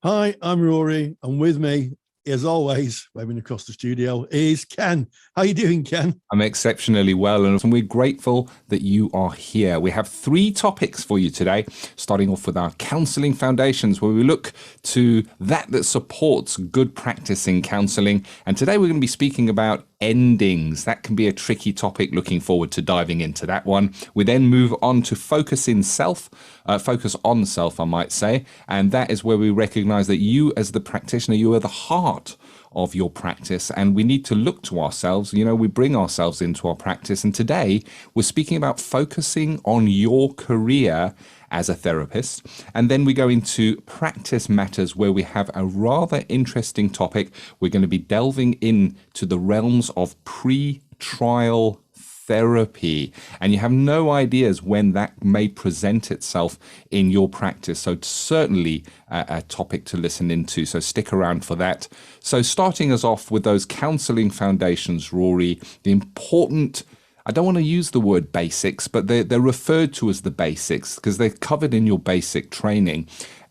Hi, I'm Rory, and with me, as always, waving across the studio, is Ken. How you doing, Ken? I'm exceptionally well, and we're grateful that you are here. We have 3 topics for you today, starting off with our Counselling Foundations, where we look to that supports good practice in counselling. And today we're going to be speaking about endings. That can be a tricky topic. Looking forward to diving into that one. We then move on to focus on self, I might say. And that is where we recognize that you as the practitioner, you are the heart of your practice, and we need to look to ourselves. We bring ourselves into our practice. And today we're speaking about focusing on your career as a therapist. And then we go into practice matters, where we have a rather interesting topic. We're going to be delving into the realms of pre-trial therapy, and you have no ideas when that may present itself in your practice. So it's certainly a topic to listen into. So stick around for that. So starting us off with those counselling foundations, Rory, the important, I don't want to use the word basics, but they're referred to as the basics because they're covered in your basic training.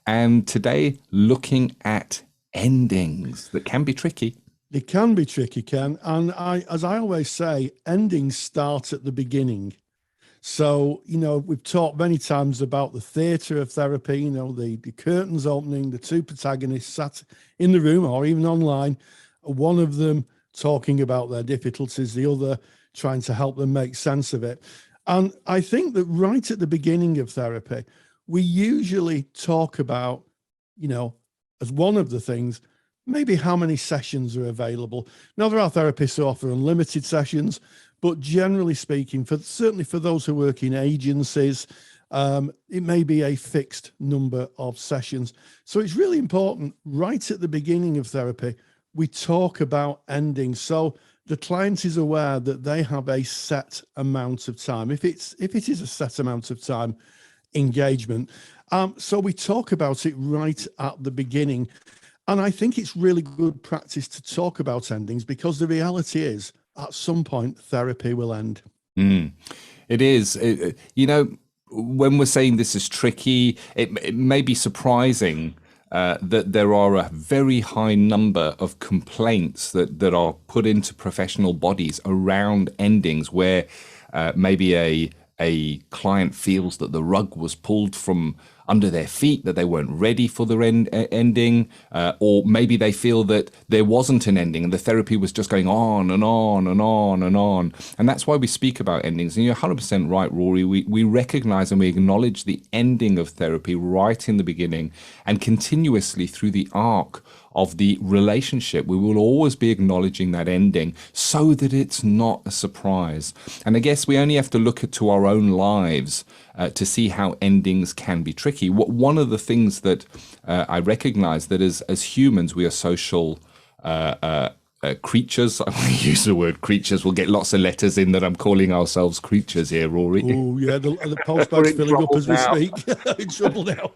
And today, looking at endings that can be tricky. It can be tricky, Ken. And as I always say, endings start at the beginning. So, we've talked many times about the theatre of therapy, the curtains opening, the 2 protagonists sat in the room or even online, one of them talking about their difficulties, the other trying to help them make sense of it. And I think that right at the beginning of therapy, we usually talk about, as one of the things, maybe how many sessions are available. Now, there are therapists who offer unlimited sessions, but generally speaking, certainly for those who work in agencies, it may be a fixed number of sessions. So it's really important right at the beginning of therapy, we talk about endings. So the client is aware that they have a set amount of time. If it is a set amount of time engagement. So we talk about it right at the beginning. And I think it's really good practice to talk about endings, because the reality is at some point therapy will end. It is. When we're saying this is tricky, it may be surprising that there are a very high number of complaints that are put into professional bodies around endings, where maybe a client feels that the rug was pulled from under their feet, that they weren't ready for the ending, or maybe they feel that there wasn't an ending and the therapy was just going on and on and on and on. And that's why we speak about endings. And you're 100% right, Rory. We recognize and we acknowledge the ending of therapy right in the beginning, and continuously through the arc of the relationship, we will always be acknowledging that ending so that it's not a surprise. And I guess we only have to look to our own lives to see how endings can be tricky. One of the things that I recognize, that as humans, we are social creatures. I want to use the word creatures. We'll get lots of letters in that I'm calling ourselves creatures here, Rory. Oh, yeah, the postbag's filling up as we speak. In trouble now.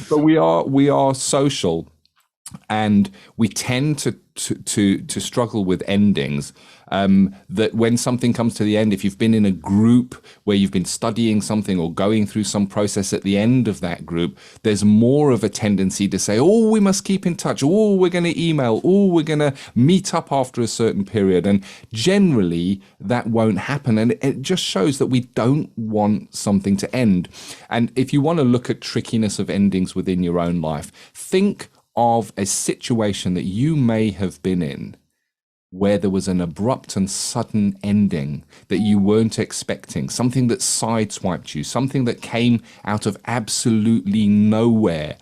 But we are social. And we tend to struggle with endings. That when something comes to the end, if you've been in a group where you've been studying something or going through some process, at the end of that group, there's more of a tendency to say, oh, we must keep in touch. Oh, we're going to email. Oh, we're going to meet up after a certain period. And generally that won't happen. And it just shows that we don't want something to end. And if you want to look at trickiness of endings within your own life, think of a situation that you may have been in where there was an abrupt and sudden ending that you weren't expecting, something that sideswiped you, something that came out of absolutely nowhere.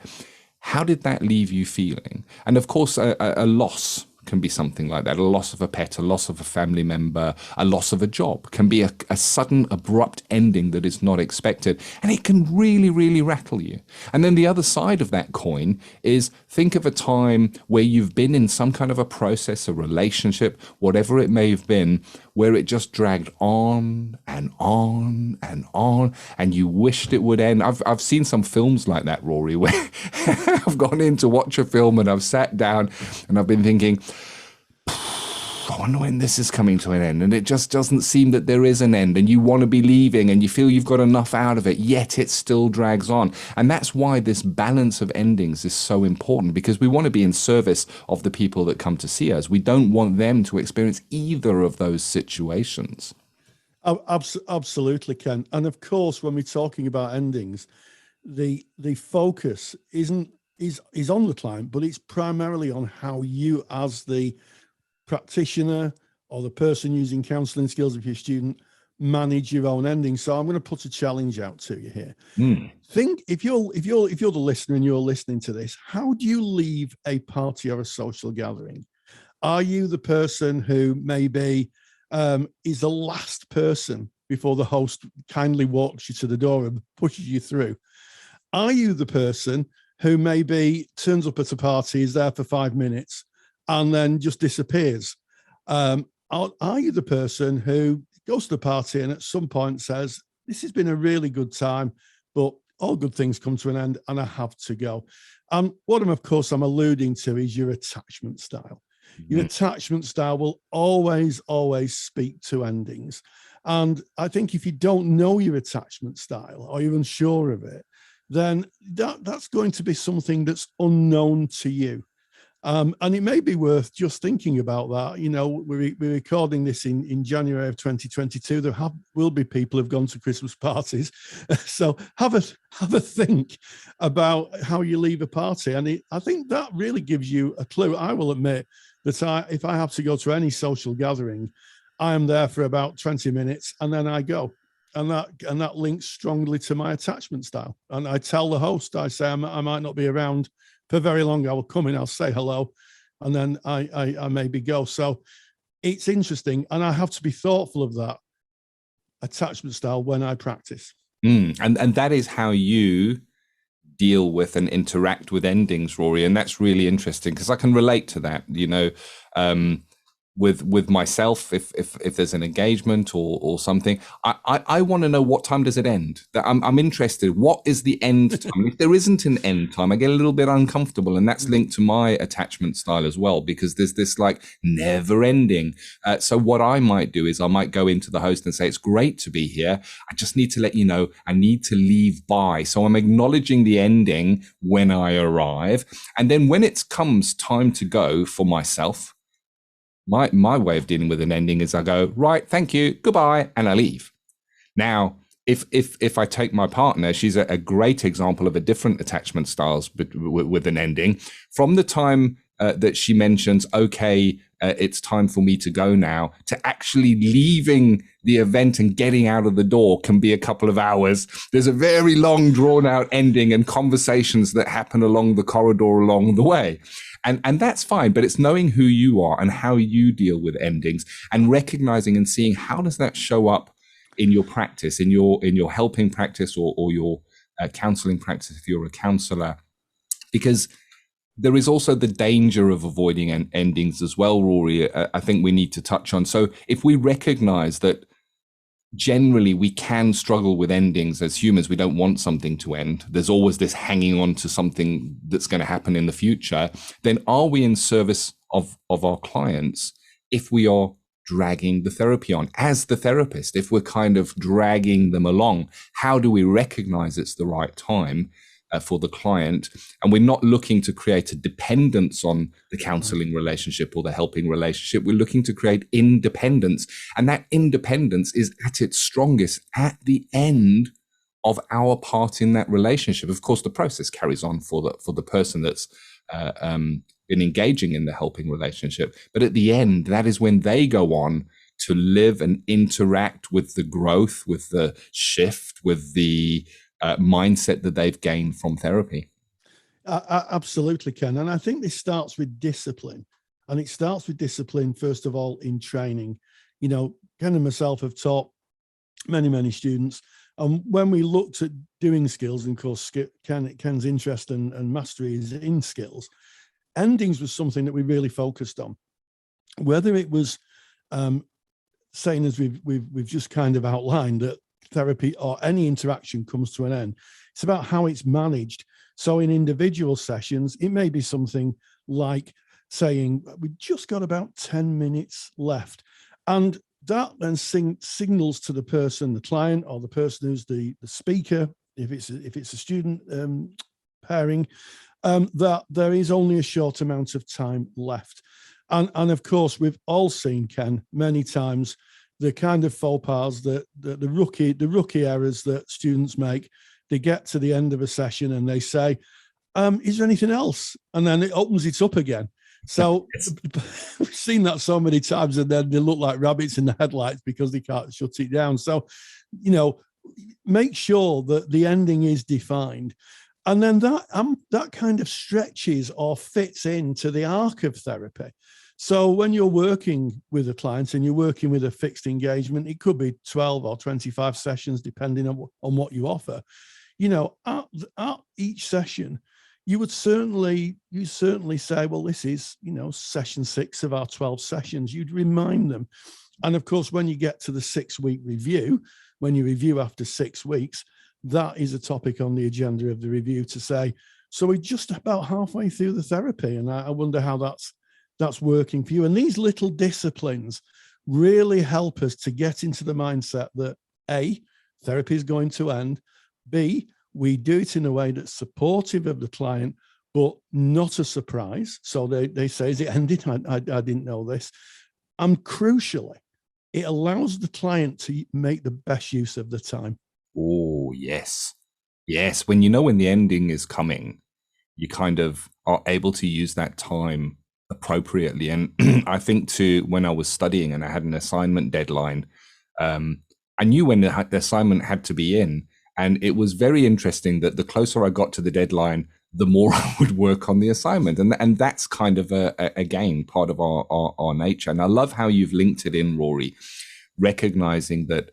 How did that leave you feeling? And of course, a loss can be something like that. A loss of a pet, a loss of a family member, a loss of a job can be a sudden, abrupt ending that is not expected. And it can really, really rattle you. And then the other side of that coin is, think of a time where you've been in some kind of a process, a relationship, whatever it may have been, where it just dragged on and on and on, and you wished it would end. I've seen some films like that, Rory, where I've gone in to watch a film and I've sat down and I've been thinking, I wonder when this is coming to an end. And it just doesn't seem that there is an end, and you want to be leaving and you feel you've got enough out of it, yet it still drags on. And that's why this balance of endings is so important, because we want to be in service of the people that come to see us. We don't want them to experience either of those situations. Oh, absolutely, Ken. And of course, when we're talking about endings, the focus is on the client, but it's primarily on how you, as the practitioner or the person using counselling skills of your student, manage your own ending. So I'm going to put a challenge out to you here. Think, if you're the listener and you're listening to this, how do you leave a party or a social gathering? Are you the person who maybe is the last person before the host kindly walks you to the door and pushes you through? Are you the person who maybe turns up at a party, is there for 5 minutes, and then just disappears? Are you the person who goes to the party and at some point says, this has been a really good time, but all good things come to an end and I have to go? What I'm alluding to is your attachment style. Your attachment style will always speak to endings. And I think if you don't know your attachment style or you're unsure of it, then that's going to be something that's unknown to you. And it may be worth just thinking about that. You know, we're recording this in January of 2022. There will be people who've gone to Christmas parties. So have a think about how you leave a party. And I think that really gives you a clue. I will admit that if I have to go to any social gathering, I am there for about 20 minutes and then I go. And that links strongly to my attachment style. And I tell the host, I say, I might not be around for very long. I will come in, I'll say hello, and then I maybe go. So it's interesting. And I have to be thoughtful of that attachment style when I practice. And that is how you deal with and interact with endings, Rory. And that's really interesting because I can relate to that, you know, with myself, if there's an engagement or something, I want to know what time does it end. That I'm interested. What is the end time? If there isn't an end time, I get a little bit uncomfortable, and that's linked to my attachment style as well, because there's this like never ending. So what I might do is I might go into the host and say, it's great to be here. I just need to let you know I need to leave by. So I'm acknowledging the ending when I arrive, and then when it comes time to go for myself, my way of dealing with an ending is I go, right, thank you, goodbye, and I leave. Now, if I take my partner, she's a great example of a different attachment styles with an ending. From the time that she mentions, okay, it's time for me to go now, to actually leaving the event and getting out of the door can be a couple of hours. There's a very long, drawn-out ending and conversations that happen along the corridor along the way. And that's fine, but it's knowing who you are and how you deal with endings and recognizing and seeing how does that show up in your practice, in your helping practice or your counseling practice if you're a counselor. Because there is also the danger of avoiding endings as well, Rory, I think we need to touch on. So if we recognize that generally we can struggle with endings as humans, we don't want something to end, there's always this hanging on to something that's going to happen in the future, then are we in service of our clients if we are dragging the therapy on as the therapist? If we're kind of dragging them along, how do we recognize it's the right time for the client, and we're not looking to create a dependence on the counseling relationship or the helping relationship? We're looking to create independence, and that independence is at its strongest at the end of our part in that relationship. Of course, the process carries on for the person that's been engaging in the helping relationship, but at the end, that is when they go on to live and interact with the growth, with the shift, with the mindset that they've gained from therapy. Absolutely, Ken. And I think this starts with discipline. And it starts with discipline, first of all, in training. You know, Ken and myself have taught many students. And when we looked at doing skills, and of course, Ken's interest and mastery is in skills, endings was something that we really focused on. Whether it was saying, as we've just kind of outlined, that therapy or any interaction comes to an end, it's about how it's managed. So in individual sessions, it may be something like saying, we've just got about 10 minutes left. And that then signals to the person, the client, or the person who's the speaker, if it's a student pairing, that there is only a short amount of time left. And of course, we've all seen, Ken, many times, the kind of faux pas, the rookie errors that students make. They get to the end of a session and they say, is there anything else? And then it opens it up again. So we've seen that so many times, and then they look like rabbits in the headlights because they can't shut it down. So, make sure that the ending is defined. And then that kind of stretches or fits into the arc of therapy. So when you're working with a client and you're working with a fixed engagement, it could be 12 or 25 sessions, depending on what you offer. At each session, you certainly say, well, this is, session 6 of our 12 sessions. You'd remind them. And of course, when you get to the 6-week review, when you review after 6 weeks, that is a topic on the agenda of the review to say, so we're just about halfway through the therapy. And I wonder how that's working for you. And these little disciplines really help us to get into the mindset that A, therapy is going to end. B, we do it in a way that's supportive of the client, but not a surprise. So they say, is it ended? I didn't know this. And crucially, it allows the client to make the best use of the time. Oh, yes. Yes. When the ending is coming, you kind of are able to use that time appropriately. And I think when I was studying and I had an assignment deadline, I knew when the assignment had to be in. And it was very interesting that the closer I got to the deadline, the more I would work on the assignment. And that's kind of again, part of our nature. And I love how you've linked it in, Rory, recognizing that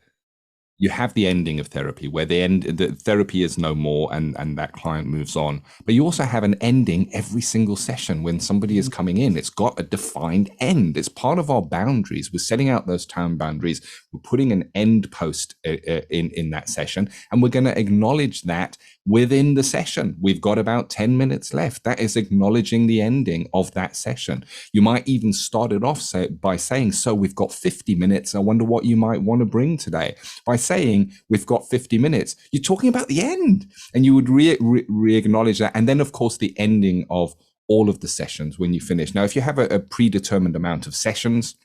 you have the ending of therapy where the therapy is no more and that client moves on. But you also have an ending every single session when somebody is coming in. It's got a defined end. It's part of our boundaries. We're setting out those time boundaries. We're putting an end post in that session, and we're going to acknowledge that within the session. We've got about 10 minutes left. That is acknowledging the ending of that session. You might even start it off by saying, so we've got 50 minutes. I wonder what you might want to bring today. By saying we've got 50 minutes, you're talking about the end, and you would re-acknowledge that. And then, of course, the ending of all of the sessions when you finish. Now, if you have a predetermined amount of sessions,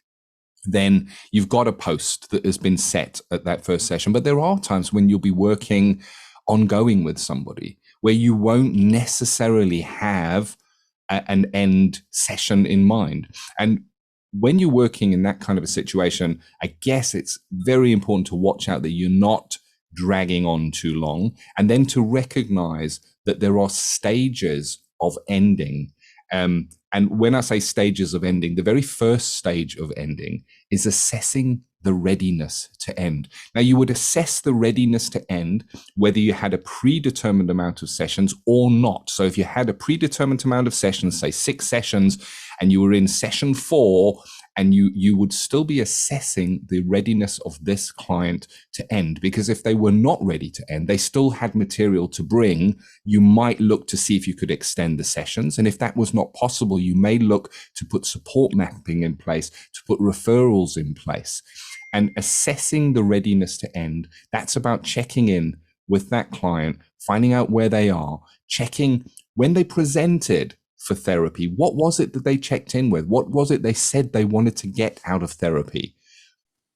then you've got a post that has been set at that first session. But there are times when you'll be working ongoing with somebody where you won't necessarily have an end session in mind. And when you're working in that kind of a situation, I guess it's very important to watch out that you're not dragging on too long, and then to recognize that there are stages of ending. And when I say stages of ending, the very first stage of ending is assessing the readiness to end. Now, you would assess the readiness to end whether you had a predetermined amount of sessions or not. So if you had a predetermined amount of sessions, say 6 sessions, and you were in session 4, and you would still be assessing the readiness of this client to end. Because if they were not ready to end, they still had material to bring, you might look to see if you could extend the sessions. And if that was not possible, you may look to put support mapping in place, to put referrals in place. And assessing the readiness to end, that's about checking in with that client, finding out where they are, checking when they presented for therapy. What was it that they checked in with? What was it they said they wanted to get out of therapy?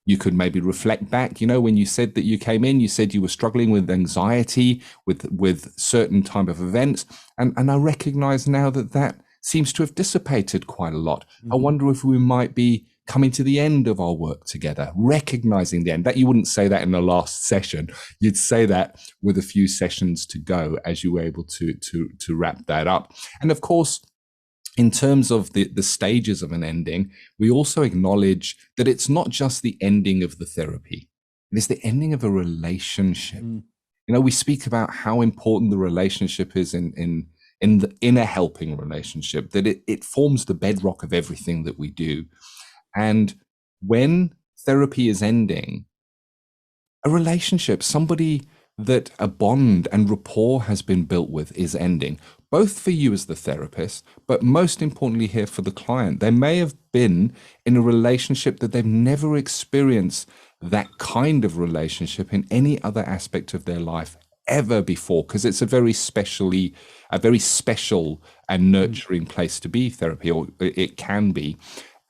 You could maybe reflect back, when you said that you came in, you said you were struggling with anxiety, with certain type of events. And I recognize now that seems to have dissipated quite a lot. Mm-hmm. I wonder if we might be coming to the end of our work together, recognizing the end. That you wouldn't say that in the last session. You'd say that with a few sessions to go as you were able to wrap that up. And of course, in terms of the stages of an ending, we also acknowledge that it's not just the ending of the therapy. It is the ending of a relationship. We speak about how important the relationship is in a helping relationship, that it forms the bedrock of everything that we do. And when therapy is ending, a relationship, somebody that a bond and rapport has been built with is ending, both for you as the therapist, but most importantly here for the client. They may have been in a relationship that they've never experienced that kind of relationship in any other aspect of their life ever before, because it's a very special and nurturing place to be, therapy, or it can be.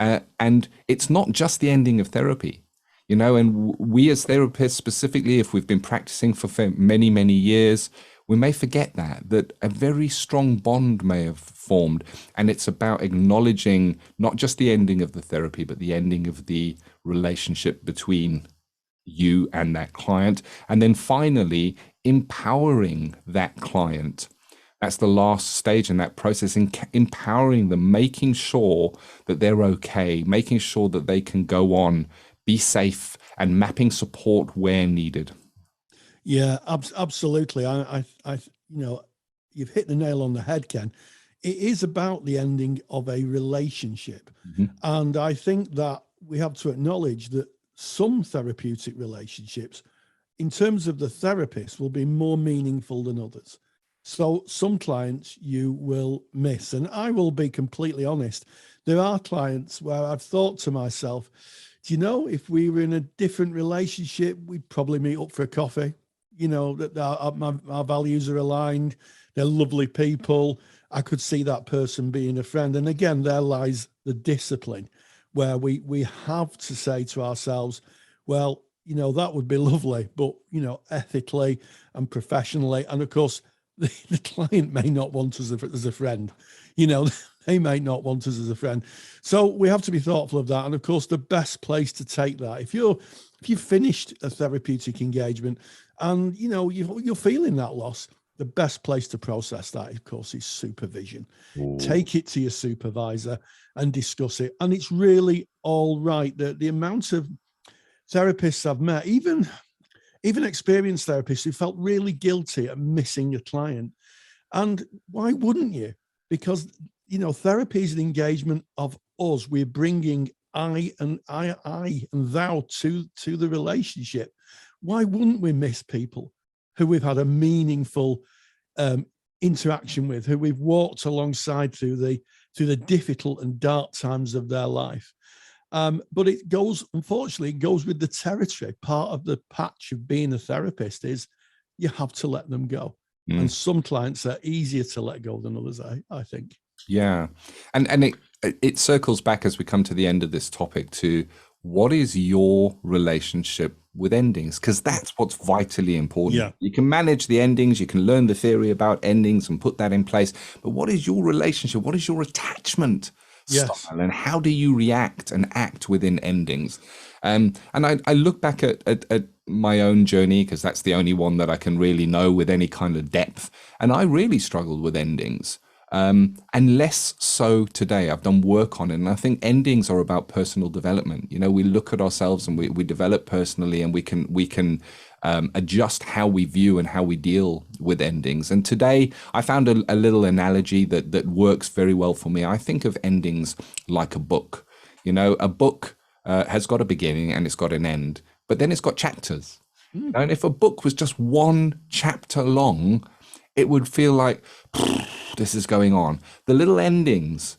And it's not just the ending of therapy, and we as therapists specifically, if we've been practicing for many, many years, we may forget that a very strong bond may have formed. And it's about acknowledging not just the ending of the therapy, but the ending of the relationship between you and that client. And then finally, empowering that client. That's the last stage in that process, empowering them, making sure that they're okay, making sure that they can go on, be safe, and mapping support where needed. Yeah, absolutely. I you've hit the nail on the head, Ken. It is about the ending of a relationship. Mm-hmm. And I think that we have to acknowledge that some therapeutic relationships, in terms of the therapist, will be more meaningful than others. So some clients you will miss. And I will be completely honest. There are clients where I've thought to myself, if we were in a different relationship, we'd probably meet up for a coffee. That our values are aligned. They're lovely people. I could see that person being a friend. And again, there lies the discipline where we have to say to ourselves, well, that would be lovely, but, ethically and professionally. And of course, the client may not want us as a friend. They may not want us as a friend. So we have to be thoughtful of that. And of course, the best place to take that, if you've finished a therapeutic engagement and, you're feeling that loss, the best place to process that, of course, is supervision. Ooh. Take it to your supervisor and discuss it. And it's really all right. The amount of therapists I've met, even experienced therapists who felt really guilty at missing a client. And why wouldn't you? Because, therapy is an engagement of us. We're bringing I and thou to the relationship. Why wouldn't we miss people who we've had a meaningful interaction with, who we've walked alongside through the difficult and dark times of their life? But unfortunately, it goes with the territory. Part of the patch of being a therapist is you have to let them go. And some clients are easier to let go than others, I think. Yeah. And it circles back as we come to the end of this topic to what is your relationship with endings? Because that's what's vitally important. Yeah. You can manage the endings, you can learn the theory about endings and put that in place. But what is your relationship? What is your attachment style? And how do you react and act within endings? And I look back at my own journey, because that's the only one that I can really know with any kind of depth. And I really struggled with endings. And less so today. I've done work on it. And I think endings are about personal development. We look at ourselves and we develop personally, and we can adjust how we view and how we deal with endings. And today I found a little analogy that works very well for me. I think of endings like a book. A book has got a beginning and it's got an end, but then it's got chapters. And if a book was just one chapter long, it would feel like this is going on. The little endings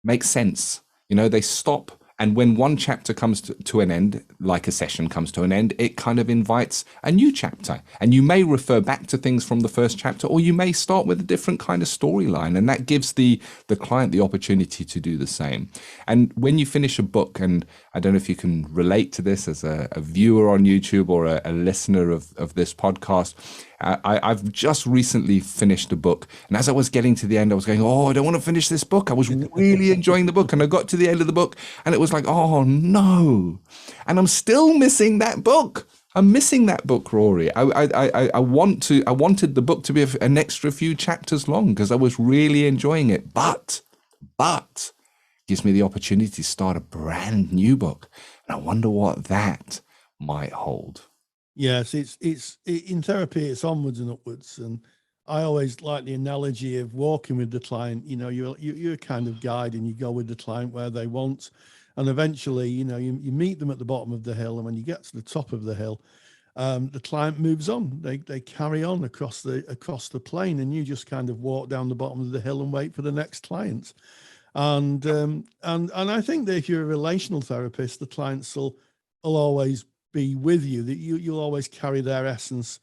make sense. They stop. And when one chapter comes to an end, like a session comes to an end, it kind of invites a new chapter. And you may refer back to things from the first chapter, or you may start with a different kind of storyline. And that gives the client the opportunity to do the same. And when you finish a book, and I don't know if you can relate to this as a viewer on YouTube or a listener of this podcast, I've just recently finished a book. And as I was getting to the end, I was going, I don't want to finish this book. I was really enjoying the book. And I got to the end of the book and it was like, oh no. And I'm still missing that book. I'm missing that book, Rory. I wanted the book to be an extra few chapters long because I was really enjoying it. But it gives me the opportunity to start a brand new book. And I wonder what that might hold. Yes, it's in therapy, it's onwards and upwards. And I always like the analogy of walking with the client. You're a kind of guide and you go with the client where they want. And eventually, you meet them at the bottom of the hill. And when you get to the top of the hill, the client moves on. They carry on across the plane, and you just kind of walk down the bottom of the hill and wait for the next client. And I think that if you're a relational therapist, the clients will always be with you. That you'll always carry their essence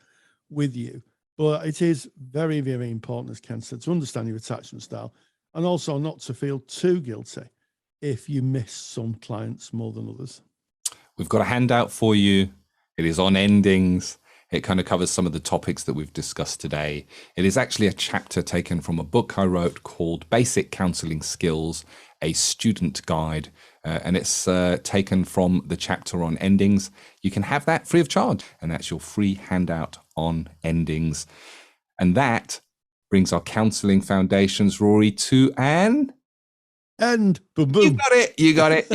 with you. But it is very, very important, as Ken said, to understand your attachment style, and also not to feel too guilty if you miss some clients more than others. We've got a handout for you. It is on endings. It kind of covers some of the topics that we've discussed today. It is actually a chapter taken from a book I wrote called Basic Counselling Skills, a Student Guide. And it's taken from the chapter on endings. You can have that free of charge. And that's your free handout on endings. And that brings our Counselling Foundations, Rory, to an end. Boom, boom. You got it.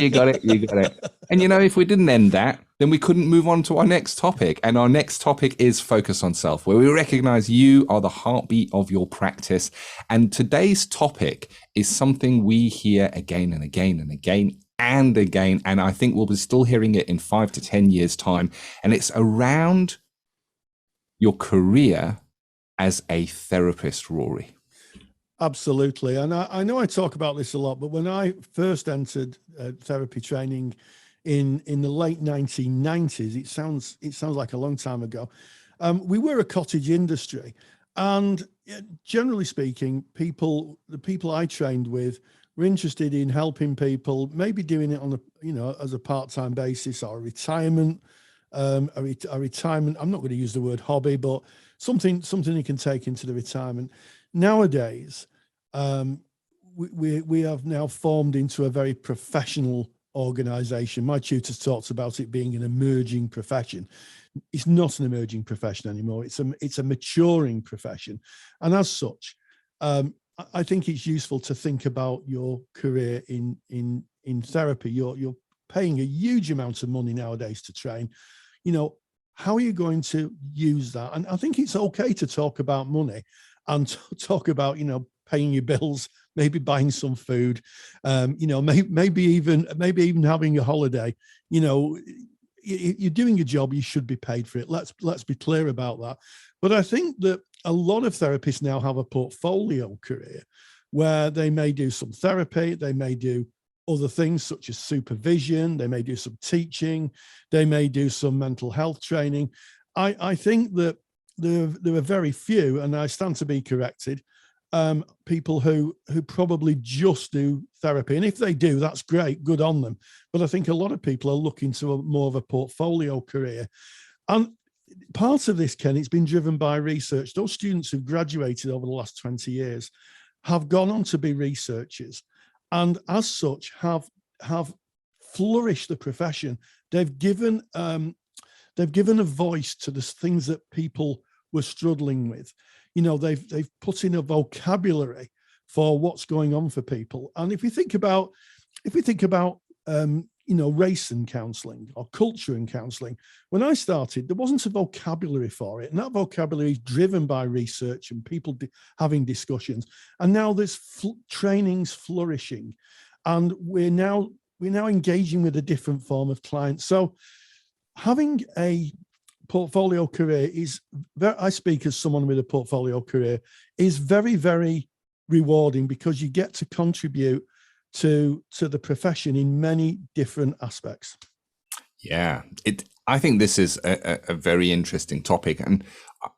And if we didn't end that, then we couldn't move on to our next topic. And our next topic is Focus on Self, where we recognize you are the heartbeat of your practice. And today's topic is something we hear again and again and again and again. And I think we'll be still hearing it in 5 to 10 years' time. And it's around your career as a therapist, Rory. Absolutely. And I know I talk about this a lot, but when I first entered therapy training in the late 1990s, it sounds like a long time ago, we were a cottage industry. And generally speaking, the people I trained with were interested in helping people, maybe doing it on as a part-time basis, or a retirement. A retirement, I'm not going to use the word hobby, but something you can take into the retirement. Nowadays, we have now formed into a very professional organization. My tutors talked about it being an emerging profession. It's not an emerging profession anymore. It's a maturing profession. And as such, I think it's useful to think about your career in therapy. You're paying a huge amount of money nowadays to train. How are you going to use that? And I think it's okay to talk about money and talk about, paying your bills, maybe buying some food, maybe even having a holiday. You're doing a job, you should be paid for it. Let's be clear about that. But I think that a lot of therapists now have a portfolio career where they may do some therapy, they may do other things such as supervision, they may do some teaching, they may do some mental health training. I think that there are very few, and I stand to be corrected, people who probably just do therapy. And if they do, that's great, good on them. But I think a lot of people are looking to more of a portfolio career. And part of this, Ken, it's been driven by research. Those students who've graduated over the last 20 years have gone on to be researchers, and as such have flourished the profession. They've given a voice to the things that people were struggling with. They've put in a vocabulary for what's going on for people. And if we think about race and counselling or culture and counselling, when I started, there wasn't a vocabulary for it, and that vocabulary is driven by research and people having discussions. And now there's trainings flourishing, and we're now engaging with a different form of client. So having a portfolio career I speak as someone with a portfolio career, is very, very rewarding, because you get to contribute to the profession in many different aspects. Yeah, I think this is a very interesting topic. And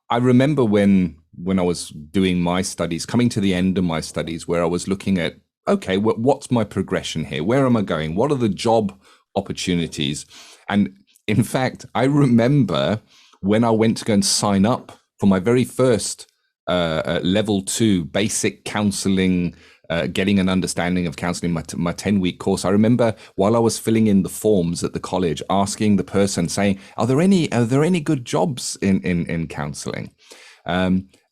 I remember when I was doing my studies, coming to the end of my studies, where I was looking at, okay, what's my progression here? Where am I going? What are the job opportunities? And in fact, I remember when I went to go and sign up for my very first level 2 basic counseling, getting an understanding of counseling, my 10-week course. I remember while I was filling in the forms at the college, asking the person, saying, are there any good jobs in counseling?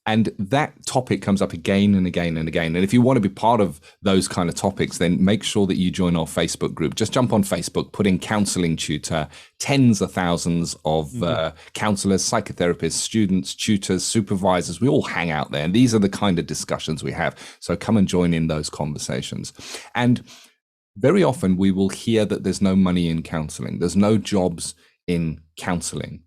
And that topic comes up again and again and again. And if you want to be part of those kind of topics, then make sure that you join our Facebook group. Just jump on Facebook, put in Counselling Tutor, tens of thousands of counselors, psychotherapists, students, tutors, supervisors. We all hang out there. And these are the kind of discussions we have. So come and join in those conversations. And very often we will hear that there's no money in counseling. There's no jobs in counseling.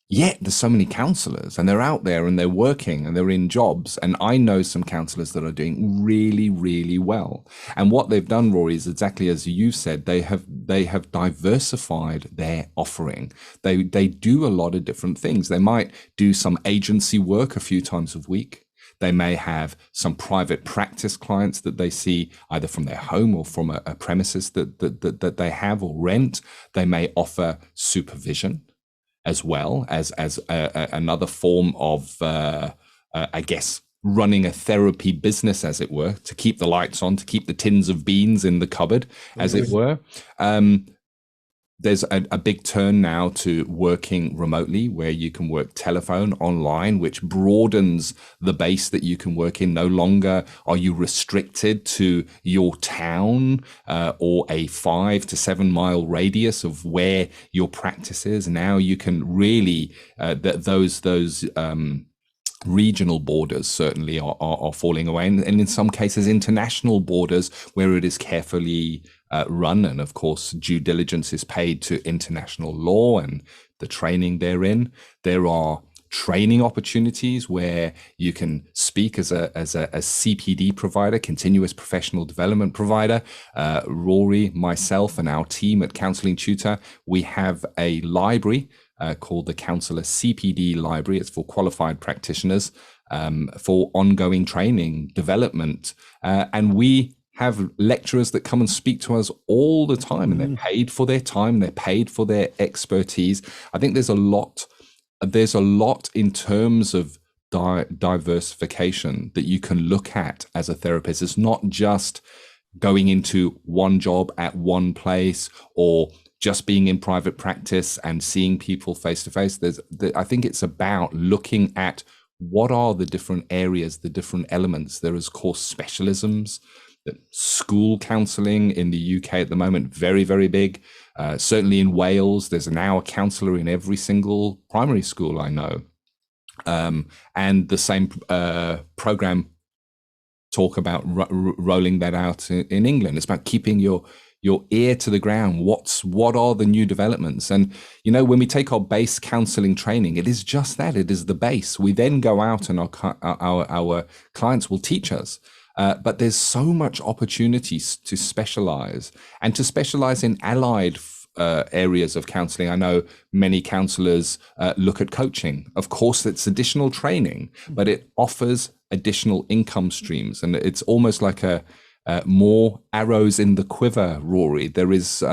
Yet there's so many counselors, and they're out there and they're working and they're in jobs. And I know some counselors that are doing really, really well. And what they've done, Rory, is exactly as you said. They have diversified their offering. They do a lot of different things. They might do some agency work a few times a week. They may have some private practice clients that they see either from their home or from a premises that they have or rent. They may offer supervision, as well as another form of, I guess, running a therapy business, as it were, to keep the lights on, to keep the tins of beans in the cupboard, as it were. There's a big turn now to working remotely, where you can work telephone, online, which broadens the base that you can work in. No longer are you restricted to your town or a 5 to 7 mile radius of where your practice is. Now you can really, those regional borders certainly are falling away, and in some cases international borders, where it is carefully run, and of course due diligence is paid to international law and the training therein. There are training opportunities where you can speak as a CPD provider, continuous professional development provider. Rory, myself, and our team at Counselling Tutor, we have a library called the Counsellor CPD Library. It's for qualified practitioners for ongoing training, development. And we have lecturers that come and speak to us all the time, and they're paid for their time, they're paid for their expertise. I think there's a lot in terms of diversification that you can look at as a therapist. It's not just going into one job at one place, or just being in private practice and seeing people face to face. I think it's about looking at what are the different areas, the different elements. There is course specialisms. School counselling in the UK at the moment, very, very big. Certainly in Wales, there's now a counsellor in every single primary school I know. And the same program talk about rolling that out in England. It's about keeping your ear to the ground. What are the new developments? And, you know, when we take our base counseling training, it is just that. It is the base. We then go out and our clients will teach us. But there's so much opportunities to specialize, and to specialize in allied areas of counseling. I know many counselors look at coaching. Of course, it's additional training, but it offers additional income streams. And it's almost like more arrows in the quiver, Rory. There is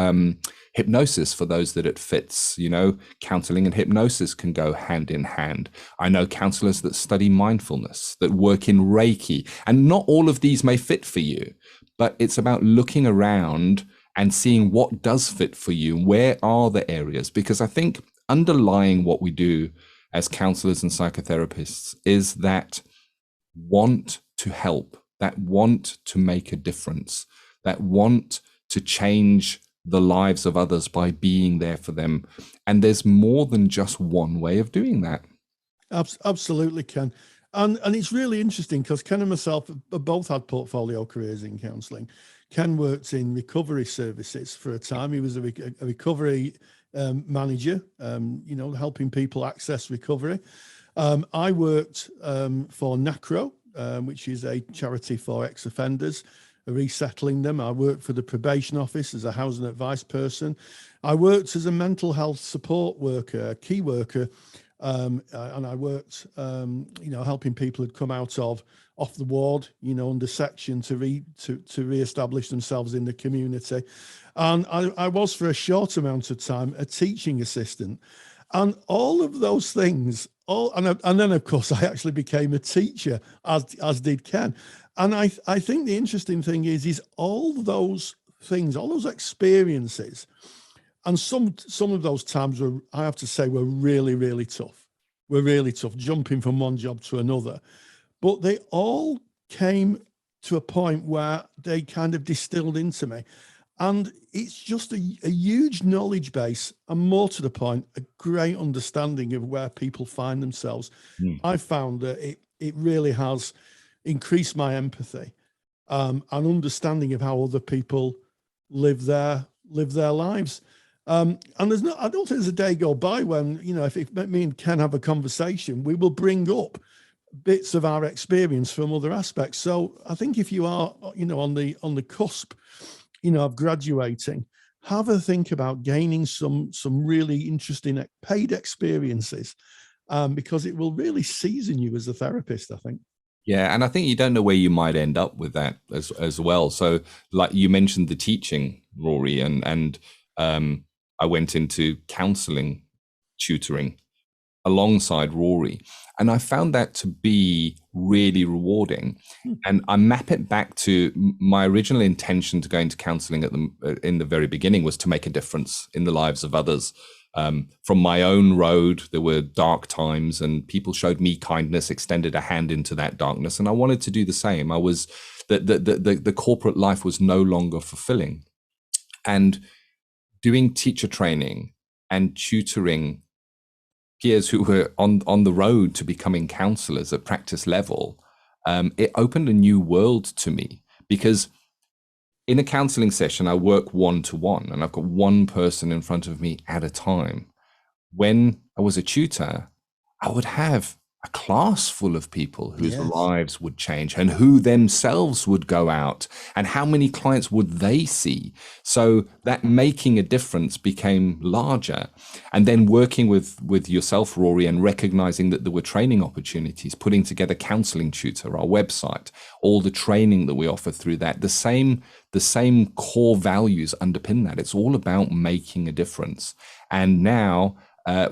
hypnosis for those that it fits. You know, counseling and hypnosis can go hand in hand. I know counselors that study mindfulness, that work in Reiki, and not all of these may fit for you, but it's about looking around and seeing what does fit for you. Where are the areas? Because I think underlying what we do as counselors and psychotherapists is that want to help, that want to make a difference, that want to change the lives of others by being there for them. And there's more than just one way of doing that. Absolutely, Ken. And it's really interesting because Ken and myself have both had portfolio careers in counselling. Ken worked in recovery services for a time. He was a recovery manager, you know, helping people access recovery. I worked for NACRO, which is a charity for ex-offenders, resettling them. I worked for the probation office as a housing advice person. I worked as a mental health support worker, key worker, and I worked, you know, helping people who'd come out off the ward, you know, under section to re-establish themselves in the community. And I was, for a short amount of time, a teaching assistant. And all of those things, and then of course I actually became a teacher, as did Ken. And I think the interesting thing is all those things, all those experiences, and some of those times were, I have to say, were really, really tough. Were really tough, jumping from one job to another. But they all came to a point where they kind of distilled into me. And it's just a huge knowledge base, and more to the point, a great understanding of where people find themselves. I found that it really has increased my empathy and understanding of how other people live their lives. And there's I don't think there's a day go by when, if me and Ken have a conversation, we will bring up bits of our experience from other aspects. So I think if you are, on the cusp, of graduating, have a think about gaining some really interesting paid experiences, because it will really season you as a therapist, I think. Yeah, and I think you don't know where you might end up with that as well. So, like you mentioned, the teaching, Rory, and I went into counselling tutoring alongside Rory, and I found that to be really rewarding. And I map it back to my original intention to go into counselling in the very beginning was to make a difference in the lives of others. From my own road, there were dark times, and people showed me kindness, extended a hand into that darkness, and I wanted to do the same. I was the corporate life was no longer fulfilling, and doing teacher training and tutoring peers who were on the road to becoming counselors at practice level, it opened a new world to me, because in a counseling session, I work one-to-one, and I've got one person in front of me at a time. When I was a tutor, I would have a class full of people whose lives would change, and who themselves would go out, and how many clients would they see. So that making a difference became larger. And then working with yourself, Rory, and recognizing that there were training opportunities, putting together Counselling Tutor, our website, all the training that we offer through that, the same core values underpin that. It's all about making a difference. And now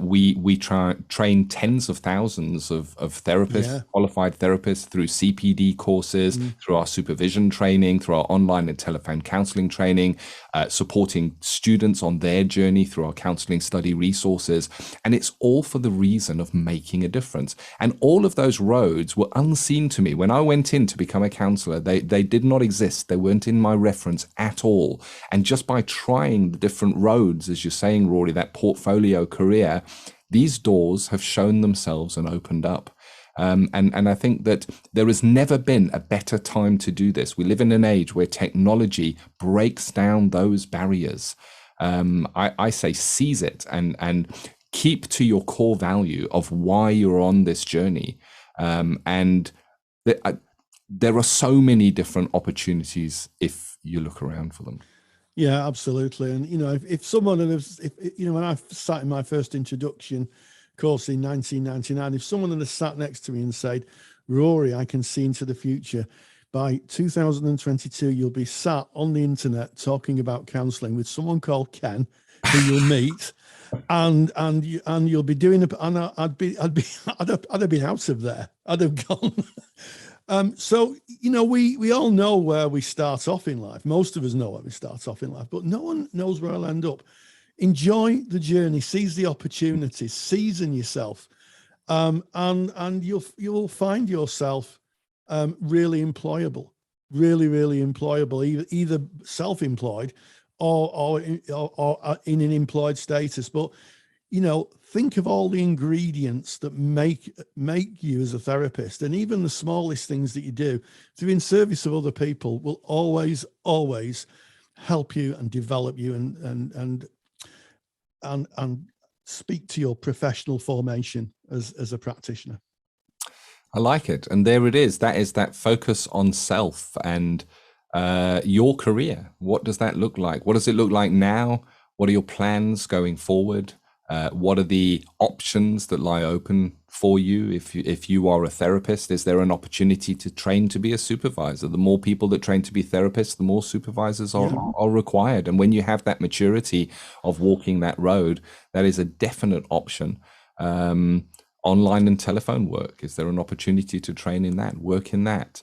we train tens of thousands of therapists, qualified therapists, through CPD courses, through our supervision training, through our online and telephone counselling training, supporting students on their journey through our counselling study resources. And it's all for the reason of making a difference. And all of those roads were unseen to me. When I went in to become a counsellor, they did not exist. They weren't in my reference at all. And just by trying the different roads, as you're saying, Rory, that portfolio career, these doors have shown themselves and opened up. And I think that there has never been a better time to do this. We live in an age where technology breaks down those barriers. I say seize it and keep to your core value of why you're on this journey. And there are so many different opportunities if you look around for them. Yeah, absolutely. And, if someone, when I sat in my first introduction course in 1999, if someone had sat next to me and said, Rory, I can see into the future, by 2022, you'll be sat on the internet talking about counselling with someone called Ken, who you'll meet, and you'll be doing it. And I'd have been out of there. I'd have gone. So, we all know where we start off in life. Most of us know where we start off in life, but no one knows where I'll end up. Enjoy the journey, seize the opportunities, season yourself, and you'll find yourself really employable, really employable, either self-employed or in an employed status. But think of all the ingredients that make you as a therapist, and even the smallest things that you do to be in service of other people will always help you and develop you and speak to your professional formation as a practitioner. I like it. And there it is. That is that focus on self and your career. What does that look like? What does it look like now? What are your plans going forward? What are the options that lie open for you if you are a therapist? Is there an opportunity to train to be a supervisor? The more people that train to be therapists, the more supervisors are required. And when you have that maturity of walking that road, that is a definite option. Online and telephone work, is there an opportunity to train in that, work in that?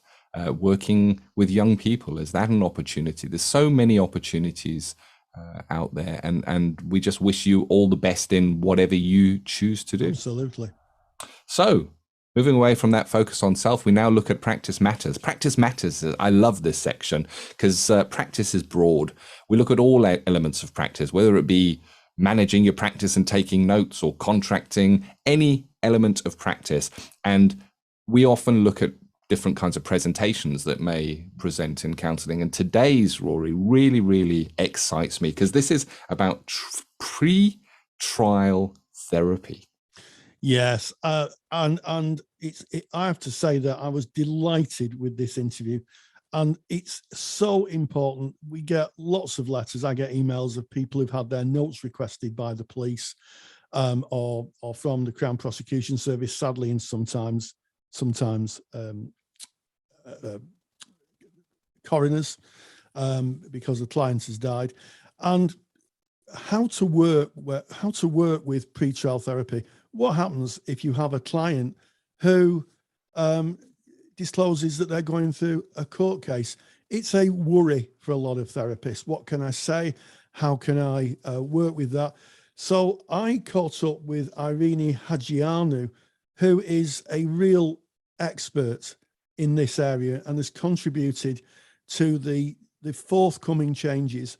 Working with young people, is that an opportunity? There's so many opportunities out there, and we just wish you all the best in whatever you choose to do. Absolutely. So moving away from that focus on self, we now look at practice matters. Practice matters. I love this section because practice is broad. We look at all elements of practice, whether it be managing your practice and taking notes, or contracting, any element of practice. And we often look at different kinds of presentations that may present in counselling. And today's, Rory, really, really excites me because this is about pre-trial therapy. Yes, and I have to say that I was delighted with this interview, and it's so important. We get lots of letters. I get emails of people who've had their notes requested by the police, or from the Crown Prosecution Service, sadly, and sometimes coroners, because the client has died, and how to work with pre-trial therapy. What happens if you have a client who discloses that they're going through a court case? It's a worry for a lot of therapists. What can I say? How can I work with that? So I caught up with Erene Hadjiioannou, who is a real expert in this area and has contributed to the forthcoming changes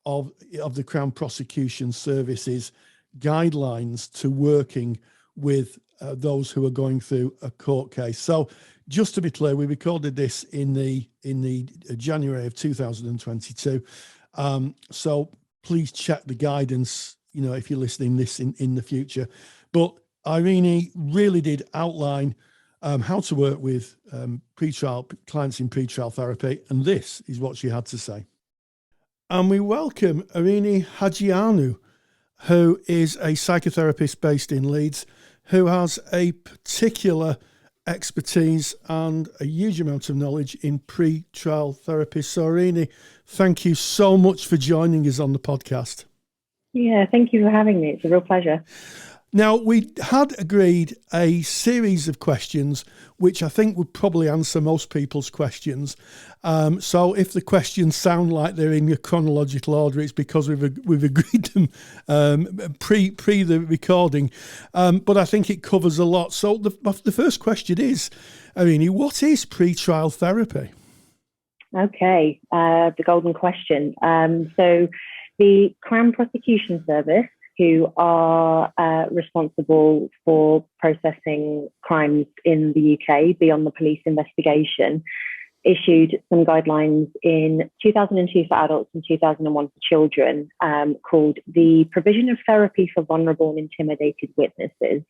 of the Crown Prosecution Service's guidelines to working with those who are going through a court case. So just to be clear, we recorded this in the January of 2022. So please check the guidance, if you're listening this in the future. But Erene really did outline how to work with pre-trial clients in pre-trial therapy, and this is what she had to say. And we welcome Erene Hadjiioannou, who is a psychotherapist based in Leeds, who has a particular expertise and a huge amount of knowledge in pre-trial therapy. So Erene, thank you so much for joining us on the podcast. Yeah, thank you for having me. It's a real pleasure. Now, we had agreed a series of questions, which I think would probably answer most people's questions. So if the questions sound like they're in your chronological order, it's because we've agreed them pre the recording. But I think it covers a lot. So the first question is, Erene, what is pre-trial therapy? Okay, the golden question. So the Crown Prosecution Service, who are responsible for processing crimes in the UK beyond the police investigation, issued some guidelines in 2002 for adults and 2001 for children, called the Provision of Therapy for Vulnerable and Intimidated Witnesses.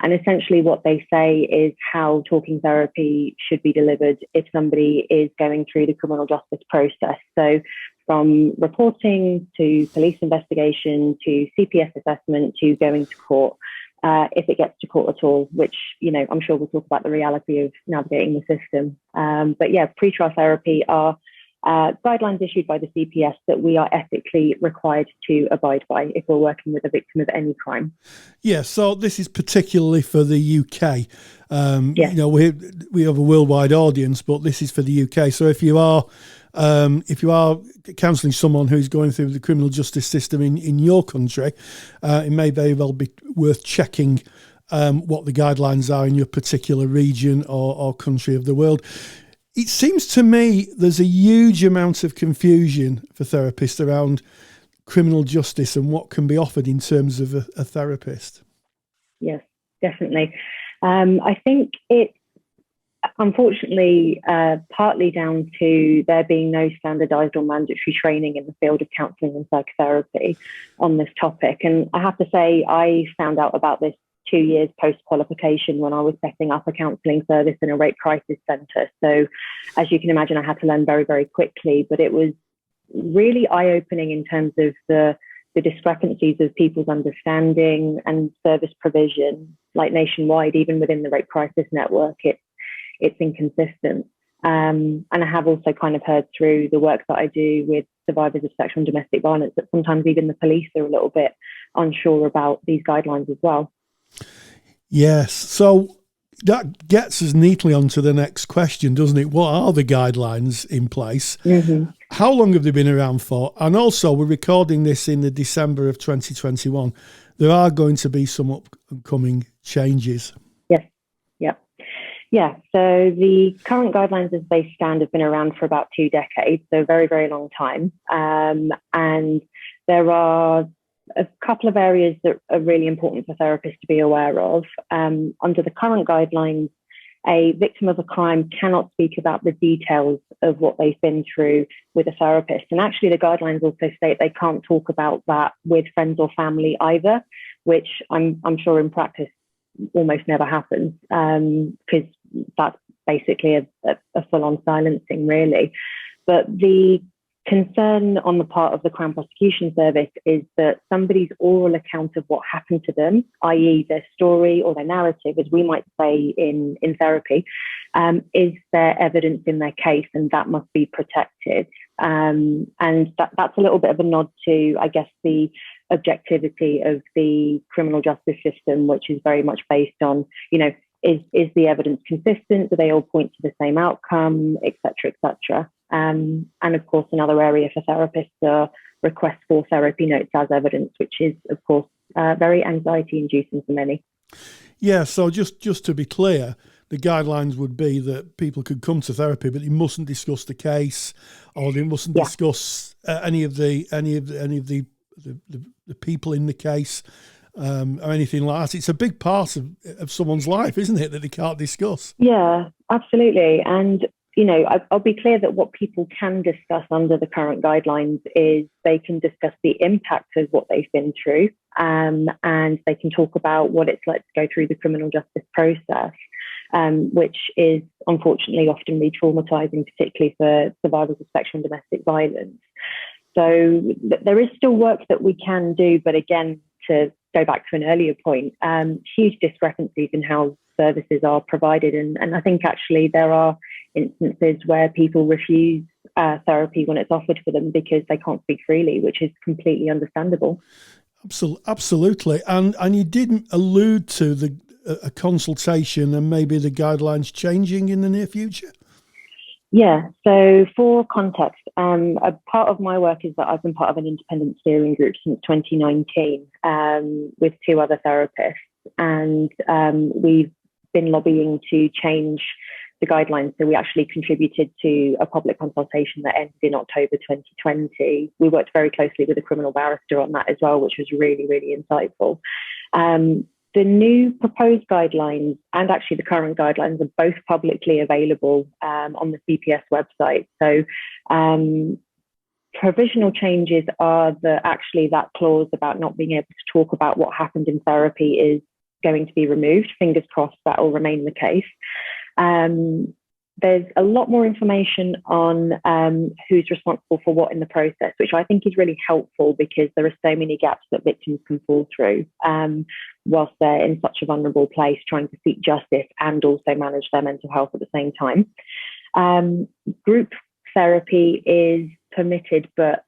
And essentially what they say is how talking therapy should be delivered if somebody is going through the criminal justice process. So from reporting to police investigation to CPS assessment to going to court, if it gets to court at all, which, I'm sure we'll talk about the reality of navigating the system. But yeah, pre-trial therapy are guidelines issued by the CPS that we are ethically required to abide by if we're working with a victim of any crime. Yeah, so this is particularly for the UK. Yes. We have a worldwide audience, but this is for the UK. So if you are counselling someone who's going through the criminal justice system in your country, it may very well be worth checking what the guidelines are in your particular region or country of the world. It seems to me there's a huge amount of confusion for therapists around criminal justice and what can be offered in terms of a therapist. Yes, definitely. I think it's unfortunately partly down to there being no standardised or mandatory training in the field of counselling and psychotherapy on this topic. And I have to say, I found out about this 2 years post-qualification when I was setting up a counselling service in a rape crisis centre. So as you can imagine, I had to learn very, very quickly, but it was really eye-opening in terms of the discrepancies of people's understanding and service provision, like nationwide, even within the rape crisis network, it's inconsistent. And I have also kind of heard through the work that I do with survivors of sexual and domestic violence that sometimes even the police are a little bit unsure about these guidelines as well. Yes. So that gets us neatly onto the next question, doesn't it? What are the guidelines in place? Mm-hmm. How long have they been around for? And also, we're recording this in the December of 2021. There are going to be some upcoming changes. Yes. Yep. Yeah. So the current guidelines as they stand have been around for about 2 decades, so a very, very long time. And there are a couple of areas that are really important for therapists to be aware of. Under the current guidelines, a victim of a crime cannot speak about the details of what they've been through with a therapist. And actually, the guidelines also state they can't talk about that with friends or family either, which I'm sure in practice almost never happens, because that's basically a full-on silencing, really. But the concern on the part of the Crown Prosecution Service is that somebody's oral account of what happened to them, i.e. their story or their narrative, as we might say in therapy, is their evidence in their case, and that must be protected. And that's a little bit of a nod to, I guess, the objectivity of the criminal justice system, which is very much based on, is the evidence consistent? Do they all point to the same outcome, et cetera, et cetera? And of course, another area for therapists are requests for therapy notes as evidence, which is, of course, very anxiety-inducing for many. Yeah, so just to be clear, the guidelines would be that people could come to therapy, but they mustn't discuss the case, or they mustn't discuss any of the people in the case, or anything like that. It's a big part of someone's life, isn't it, that they can't discuss? Yeah, absolutely. And I'll be clear that what people can discuss under the current guidelines is they can discuss the impact of what they've been through, and they can talk about what it's like to go through the criminal justice process, which is unfortunately often re-traumatizing, particularly for survivors of sexual and domestic violence. So there is still work that we can do, but again, to go back to an earlier point, huge discrepancies in how services are provided. And I think actually there are instances where people refuse therapy when it's offered for them because they can't speak freely, which is completely understandable. Absolutely. And you didn't allude to a consultation and maybe the guidelines changing in the near future? Yeah, so for context, a part of my work is that I've been part of an independent steering group since 2019 with two other therapists, and we've been lobbying to change the guidelines. So we actually contributed to a public consultation that ended in October 2020. We worked very closely with a criminal barrister on that as well, which was really, really insightful. The new proposed guidelines and actually the current guidelines are both publicly available on the CPS website. So provisional changes are that clause about not being able to talk about what happened in therapy is going to be removed. Fingers crossed that will remain the case. There's a lot more information on who's responsible for what in the process, which I think is really helpful because there are so many gaps that victims can fall through whilst they're in such a vulnerable place trying to seek justice and also manage their mental health at the same time. Group therapy is permitted, but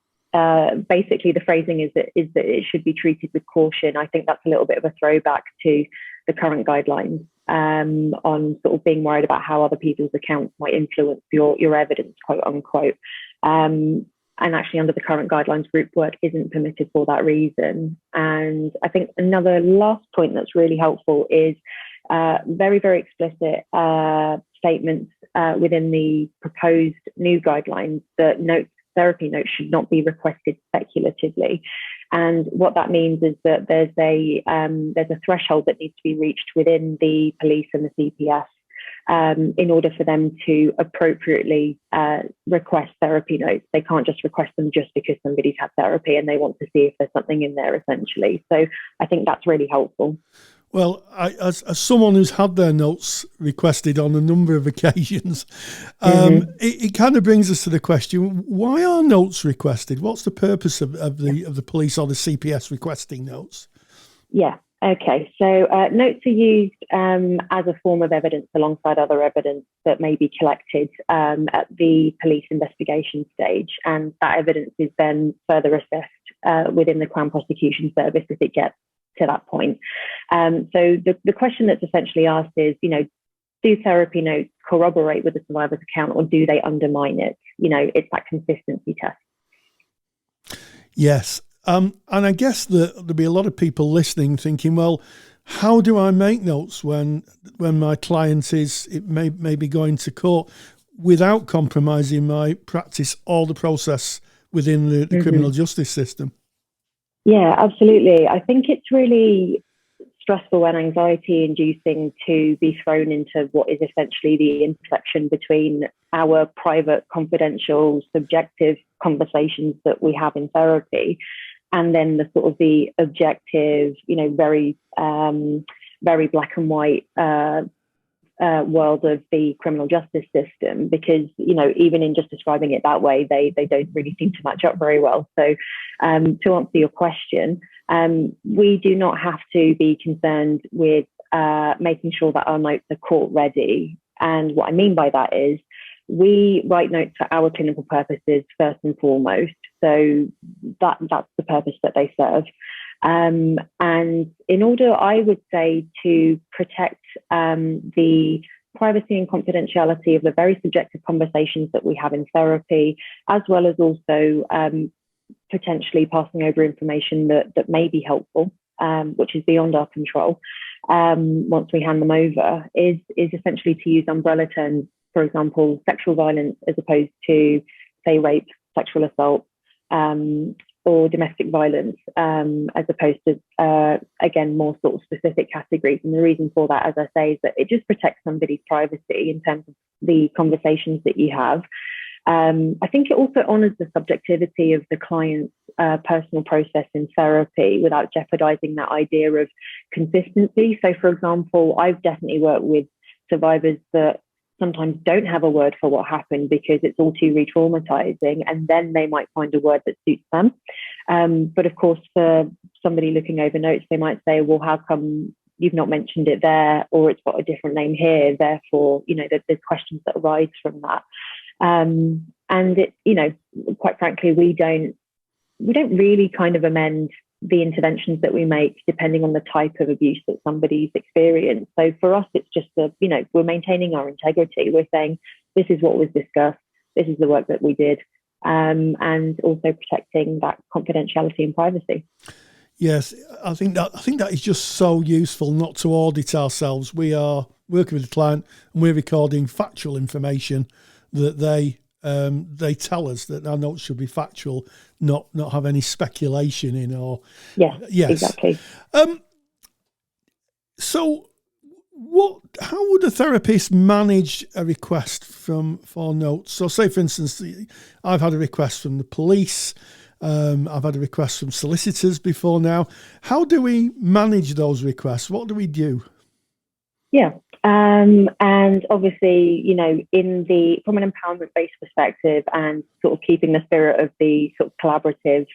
basically the phrasing is that it should be treated with caution. I think that's a little bit of a throwback to the current guidelines on sort of being worried about how other people's accounts might influence your evidence, quote unquote. And actually under the current guidelines, group work isn't permitted for that reason. And I think another last point that's really helpful is very, very explicit statements within the proposed new guidelines that therapy notes should not be requested speculatively. And what that means is that there's a threshold that needs to be reached within the police and the CPS in order for them to appropriately request therapy notes. They can't just request them just because somebody's had therapy and they want to see if there's something in there, essentially. So I think that's really helpful. Well, as someone who's had their notes requested on a number of occasions, it kind of brings us to the question: why are notes requested? What's the purpose of the police or the CPS requesting notes? Yeah. Okay. So notes are used as a form of evidence alongside other evidence that may be collected at the police investigation stage, and that evidence is then further assessed within the Crown Prosecution Service if it gets to that point. So the question that's essentially asked is, do therapy notes corroborate with the survivor's account or do they undermine it? It's that consistency test. Yes. And I guess there'll be a lot of people listening thinking, well, how do I make notes when my client may be going to court without compromising my practice or the process within the criminal justice system? Yeah, absolutely. I think it's really stressful and anxiety inducing to be thrown into what is essentially the intersection between our private, confidential, subjective conversations that we have in therapy, and then the sort of the objective, very black and white world of the criminal justice system, because even in just describing it that way, they don't really seem to match up very well. So to answer your question, we do not have to be concerned with making sure that our notes are court ready. And what I mean by that is we write notes for our clinical purposes first and foremost. So that's the purpose that they serve. And in order, I would say, to protect the privacy and confidentiality of the very subjective conversations that we have in therapy, as well as also potentially passing over information that may be helpful, which is beyond our control, once we hand them over, is essentially to use umbrella terms, for example, sexual violence as opposed to, say, rape, sexual assault, or domestic violence, as opposed to, again, more sort of specific categories. And the reason for that, as I say, is that it just protects somebody's privacy in terms of the conversations that you have. I think it also honours the subjectivity of the client's personal process in therapy without jeopardising that idea of consistency. So, for example, I've definitely worked with survivors that sometimes don't have a word for what happened because it's all too re-traumatizing, and then they might find a word that suits them. But of course, for somebody looking over notes, they might say, well, how come you've not mentioned it there, or it's got a different name here? Therefore, there's questions that arise from that. And it, quite frankly, we don't really kind of amend the interventions that we make depending on the type of abuse that somebody's experienced. So for us, it's just we're maintaining our integrity. We're saying this is what was discussed, this is the work that we did, and also protecting that confidentiality and privacy. Yes, I think that is just so useful not to audit ourselves. We are working with the client and we're recording factual information that they tell us that our notes should be factual, not have any speculation in. Or yes, exactly. So, how would a therapist manage a request for notes? So, say for instance, I've had a request from the police. I've had a request from solicitors before now. How do we manage those requests? What do we do? Yeah. And obviously, from an empowerment-based perspective and sort of keeping the spirit of the sort of collaborative,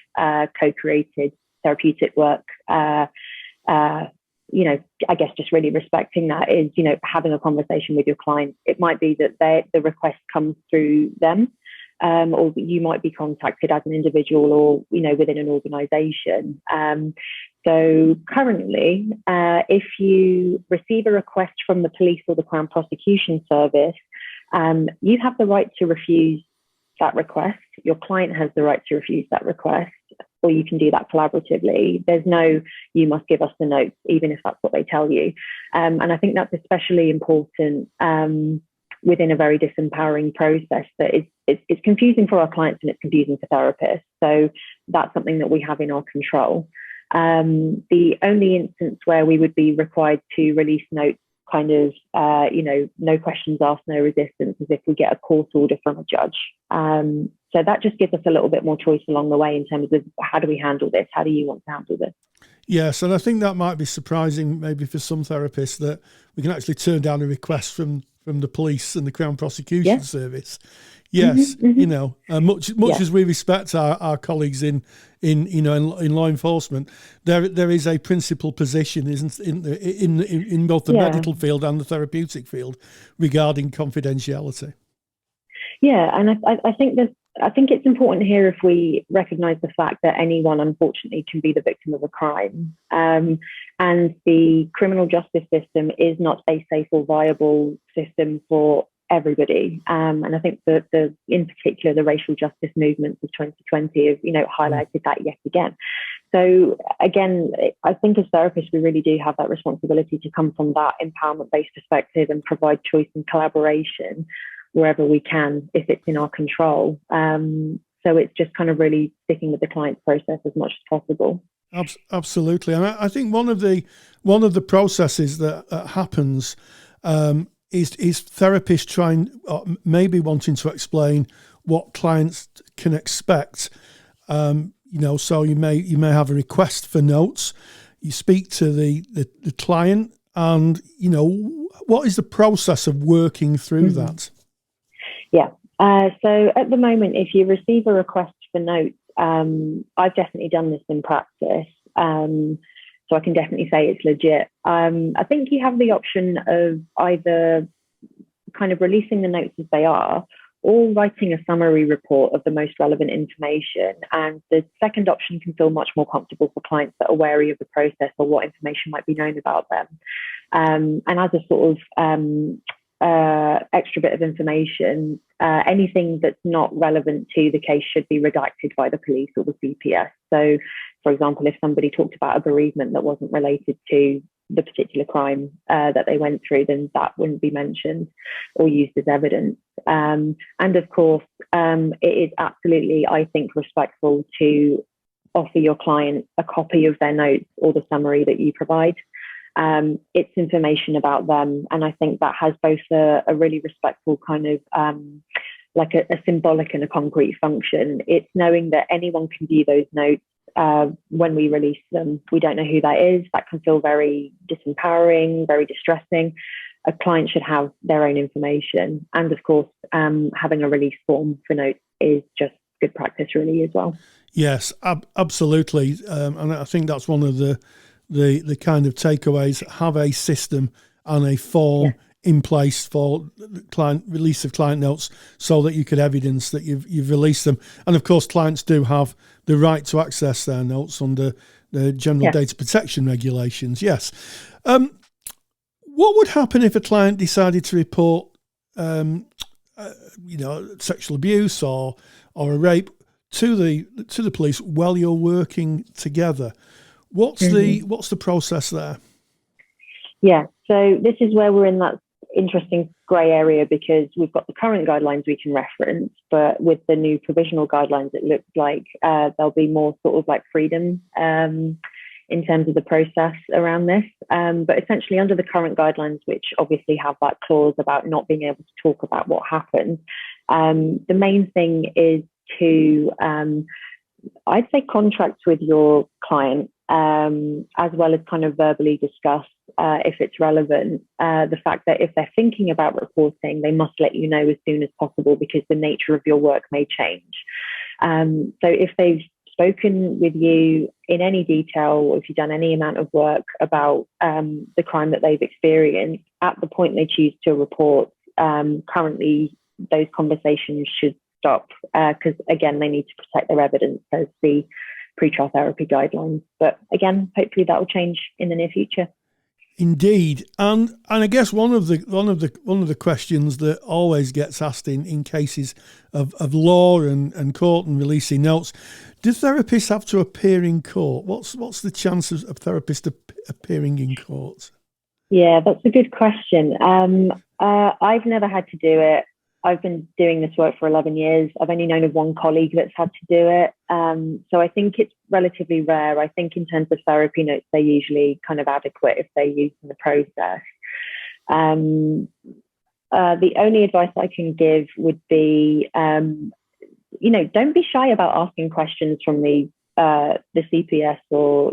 co-created therapeutic work, I guess just really respecting that is, having a conversation with your client. It might be that the request comes through them, or you might be contacted as an individual or, within an organisation. So currently, if you receive a request from the police or the Crown Prosecution Service, you have the right to refuse that request. Your client has the right to refuse that request, or you can do that collaboratively. There's no, you must give us the notes, even if that's what they tell you. And I think that's especially important within a very disempowering process that it's confusing for our clients and it's confusing for therapists. So that's something that we have in our control. The only instance where we would be required to release notes kind of, no questions asked, no resistance, is if we get a court order from a judge. So that just gives us a little bit more choice along the way in terms of how do we handle this? How do you want to handle this? Yes, and I think that might be surprising maybe for some therapists that we can actually turn down a request from the police and the Crown Prosecution Service. Yes, much as we respect our colleagues in law enforcement, there is a principal position, isn't in both the medical field and the therapeutic field regarding confidentiality. Yeah, and I think it's important here if we recognise the fact that anyone, unfortunately, can be the victim of a crime, and the criminal justice system is not a safe or viable system for everybody. And I think that in particular, the racial justice movements of 2020 have, highlighted that yet again. So again, I think as therapists, we really do have that responsibility to come from that empowerment-based perspective and provide choice and collaboration wherever we can, if it's in our control. So it's just kind of really sticking with the client's process as much as possible. Absolutely, and I think one of the processes that happens is therapists trying, maybe wanting to explain what clients can expect. So you may have a request for notes. You speak to the client, and what is the process of working through that? Yeah. So at the moment, if you receive a request for notes, I've definitely done this in practice. So I can definitely say it's legit. I think you have the option of either kind of releasing the notes as they are, or writing a summary report of the most relevant information. And the second option can feel much more comfortable for clients that are wary of the process or what information might be known about them. And as a sort of extra bit of information, anything that's not relevant to the case should be redacted by the police or the CPS. So, for example, if somebody talked about a bereavement that wasn't related to the particular crime that they went through, then that wouldn't be mentioned or used as evidence. And of course, it is absolutely, I think, respectful to offer your client a copy of their notes or the summary that you provide. It's information about them, and I think that has both a really respectful kind of like a symbolic and a concrete function. It's knowing that anyone can view those notes when we release them. We don't know who that is. That can feel very disempowering, very distressing. A client should have their own information, and of course, having a release form for notes is just good practice, really, as well. Yes, absolutely, and I think that's one of the kind of takeaways. Have a system and a form in place for client release of client notes, so that you could evidence that you've released them. And of course, clients do have the right to access their notes under the General Data Protection Regulations. Yes. What would happen if a client decided to report, sexual abuse or a rape to the police while you're working together? What's the process there? Yeah, so this is where we're in that interesting grey area, because we've got the current guidelines we can reference, but with the new provisional guidelines, it looks like there'll be more sort of like freedom in terms of the process around this. But essentially, under the current guidelines, which obviously have that clause about not being able to talk about what happened, the main thing is to, I'd say, contract with your client, as well as kind of verbally discuss, if it's relevant, the fact that if they're thinking about reporting, they must let you know as soon as possible, because the nature of your work may change. So if they've spoken with you in any detail, or if you've done any amount of work about the crime that they've experienced, at the point they choose to report, currently those conversations should stop, because again, they need to protect their evidence as the pretrial therapy guidelines. But again, hopefully that will change in the near future. Indeed, and I guess one of the questions that always gets asked in cases of law and court and releasing notes: do therapists have to appear in court? What's the chances of therapists appearing in court? Yeah, that's a good question. I've never had to do it. I've been doing this work for 11 years. I've only known of one colleague that's had to do it. So I think it's relatively rare. I think in terms of therapy notes, they're usually kind of adequate if they're used in the process. The only advice I can give would be, don't be shy about asking questions from the CPS or,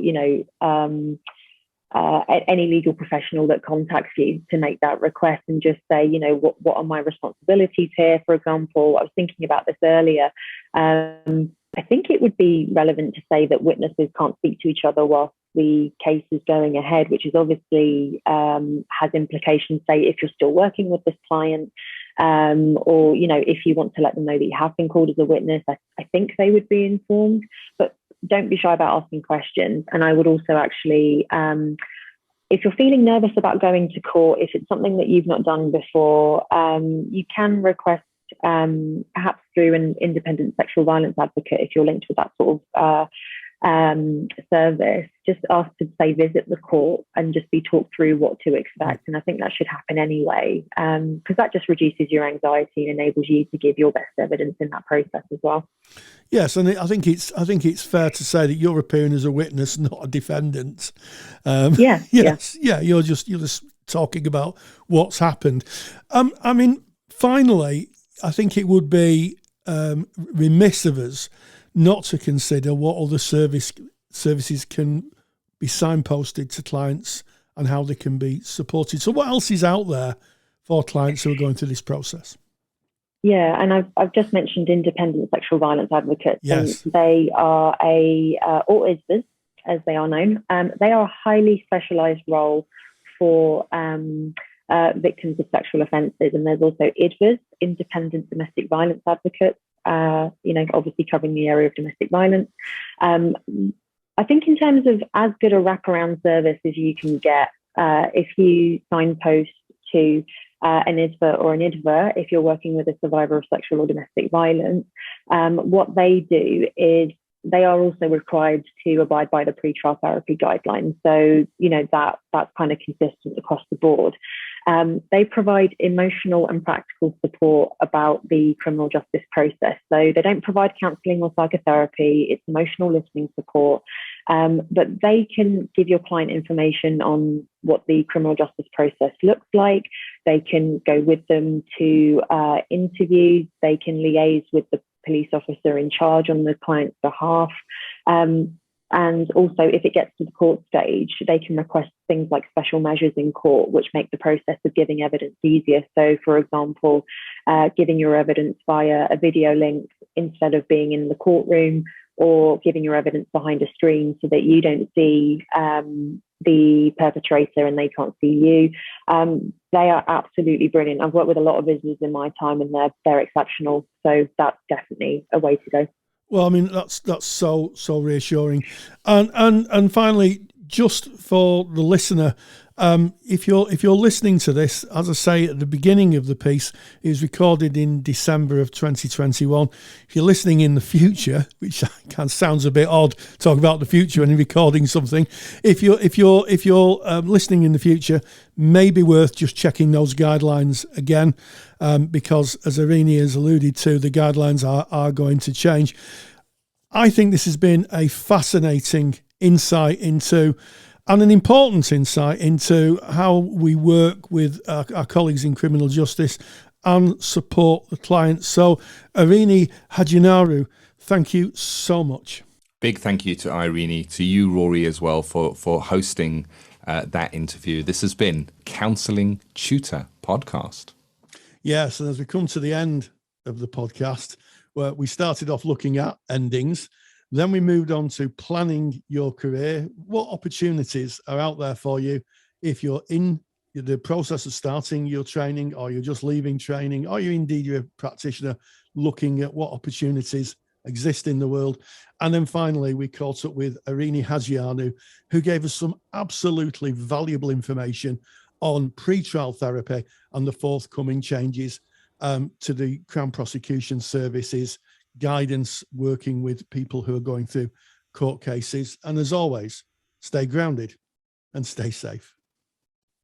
any legal professional that contacts you to make that request, and just say, what are my responsibilities here? For example, I was thinking about this earlier. I think it would be relevant to say that witnesses can't speak to each other whilst the case is going ahead, which is obviously has implications, say, if you're still working with this client, or, if you want to let them know that you have been called as a witness, I think they would be informed. But don't be shy about asking questions. And I would also actually, if you're feeling nervous about going to court, if it's something that you've not done before, you can request, perhaps through an independent sexual violence advocate, if you're linked with that sort of service, just ask to say visit the court and just be talked through what to expect. And I think that should happen anyway, because that just reduces your anxiety and enables you to give your best evidence in that process as well. Yes, and I think it's fair to say that you're appearing as a witness, not a defendant. Yes, yeah. You're just talking about what's happened. I mean, finally, I think it would be remiss of us not to consider what other services can be signposted to clients and how they can be supported. So what else is out there for clients who are going through this process? Yeah, and I've just mentioned independent sexual violence advocates. Yes. And they are or ISVAs, as they are known. They are a highly specialised role for victims of sexual offences. And there's also IDVAs, independent domestic violence advocates, obviously covering the area of domestic violence. I think in terms of as good a wraparound service as you can get, if you signpost to an ISVA or an IDVA, if you're working with a survivor of sexual or domestic violence, what they do is they are also required to abide by the pretrial therapy guidelines. So, that's kind of consistent across the board. They provide emotional and practical support about the criminal justice process. So they don't provide counselling or psychotherapy, it's emotional listening support. But they can give your client information on what the criminal justice process looks like. They can go with them to interviews. They can liaise with the police officer in charge on the client's behalf. And also, if it gets to the court stage, they can request things like special measures in court, which make the process of giving evidence easier. So, for example, giving your evidence via a video link instead of being in the courtroom, or giving your evidence behind a screen so that you don't see the perpetrator and they can't see you. They are absolutely brilliant. I've worked with a lot of visitors in my time, and they're exceptional. So that's definitely a way to go. Well, I mean, that's so reassuring. And finally, just for the listener, if you're listening to this, as I say at the beginning of the piece, it was recorded in December of 2021. If you're listening in the future, which kind of sounds a bit odd, talking about the future and recording something, if you're listening in the future, maybe worth just checking those guidelines again, because as Erene has alluded to, the guidelines are going to change. I think this has been a fascinating insight into, and an important insight into, how we work with our colleagues in criminal justice and support the clients. So, Erene Hadjiioannou, thank you so much. Big thank you to Erene, to you, Rory, as well, for hosting that interview. This has been Counselling Tutor Podcast. Yes, and as we come to the end of the podcast, where we started off looking at endings, then we moved on to planning your career. What opportunities are out there for you if you're in the process of starting your training, or you're just leaving training, or you're a practitioner looking at what opportunities exist in the world. And then finally, we caught up with Erene Hadjiioannou, who gave us some absolutely valuable information on pre-trial therapy and the forthcoming changes to the Crown Prosecution Service's guidance working with people who are going through court cases. And as always, stay grounded and stay safe.